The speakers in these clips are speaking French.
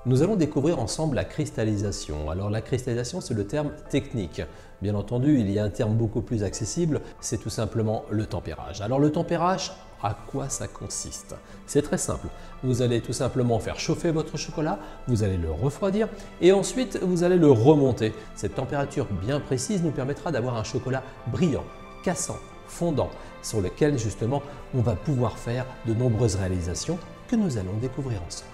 Nous allons découvrir ensemble la cristallisation. Alors la cristallisation, c'est le terme technique. Bien entendu, il y a un terme beaucoup plus accessible, c'est tout simplement le tempérage. Alors le tempérage, à quoi ça consiste? C'est très simple. Vous allez tout simplement faire chauffer votre chocolat, vous allez le refroidir et ensuite vous allez le remonter. Cette température bien précise nous permettra d'avoir un chocolat brillant, cassant, fondant, sur lequel justement on va pouvoir faire de nombreuses réalisations que nous allons découvrir ensemble.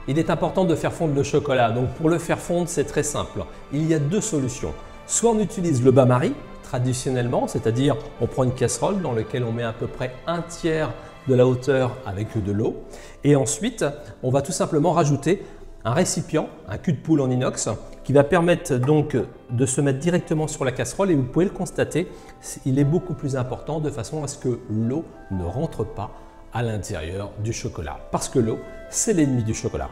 Il est important de faire fondre le chocolat. Donc pour le faire fondre, c'est très simple. Il y a deux solutions. Soit on utilise le bain-marie traditionnellement, c'est-à-dire on prend une casserole dans laquelle on met à peu près un tiers de la hauteur avec de l'eau. Et ensuite, on va tout simplement rajouter un récipient, un cul de poule en inox, qui va permettre donc de se mettre directement sur la casserole et vous pouvez le constater, il est beaucoup plus important de façon à ce que l'eau ne rentre pas à l'intérieur du chocolat, parce que l'eau, c'est l'ennemi du chocolat.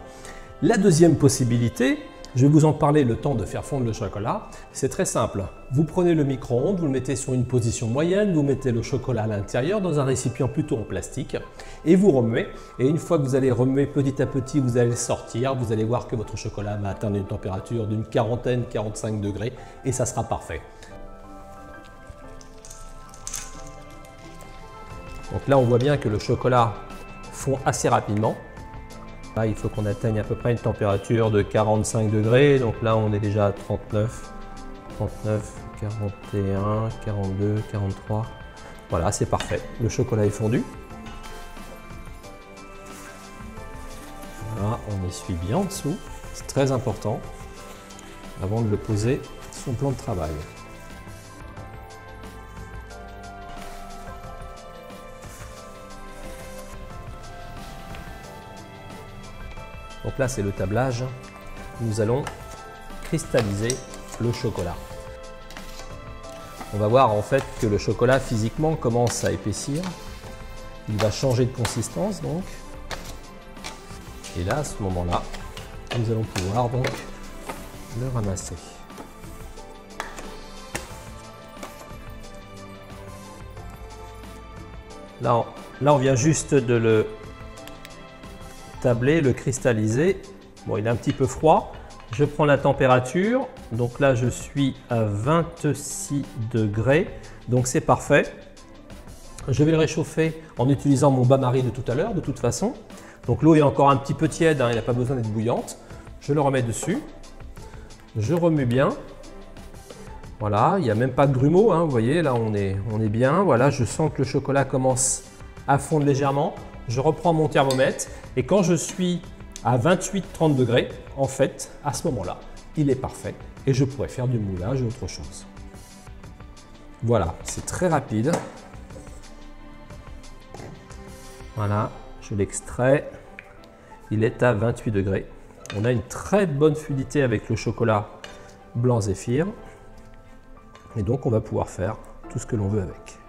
La deuxième possibilité, je vais vous en parler le temps de faire fondre le chocolat, c'est très simple. Vous prenez le micro-ondes, vous le mettez sur une position moyenne, vous mettez le chocolat à l'intérieur dans un récipient plutôt en plastique et vous remuez. Et une fois que vous allez remuer petit à petit, vous allez sortir, vous allez voir que votre chocolat va atteindre une température d'une 40-45 degrés et ça sera parfait. Donc là, on voit bien que le chocolat fond assez rapidement. Là, il faut qu'on atteigne à peu près une température de 45 degrés. Donc là, on est déjà à 39, 41, 42, 43. Voilà, c'est parfait. Le chocolat est fondu. Voilà, on essuie bien en dessous. C'est très important avant de le poser sur son plan de travail. Donc là, c'est le tablage. Nous allons cristalliser le chocolat. On va voir en fait que le chocolat physiquement commence à épaissir. Il va changer de consistance donc. Et là, à ce moment-là, nous allons pouvoir donc le ramasser. Là, on vient juste de le tabler, le cristalliser. Bon, il est un petit peu froid. Je prends la température. Donc là, je suis à 26 degrés. Donc c'est parfait. Je vais le réchauffer en utilisant mon bain-marie de tout à l'heure, de toute façon. Donc l'eau est encore un petit peu tiède, hein, il n'a pas besoin d'être bouillante. Je le remets dessus. Je remue bien. Voilà, il n'y a même pas de grumeaux, hein, vous voyez, là on est bien. Voilà, je sens que le chocolat commence à fondre légèrement. Je reprends mon thermomètre et quand je suis à 28-30 degrés, en fait, à ce moment-là, il est parfait et je pourrais faire du moulage ou autre chose. Voilà, c'est très rapide. Voilà, je l'extrais. Il est à 28 degrés. On a une très bonne fluidité avec le chocolat blanc Zéphyr. Et donc, on va pouvoir faire tout ce que l'on veut avec.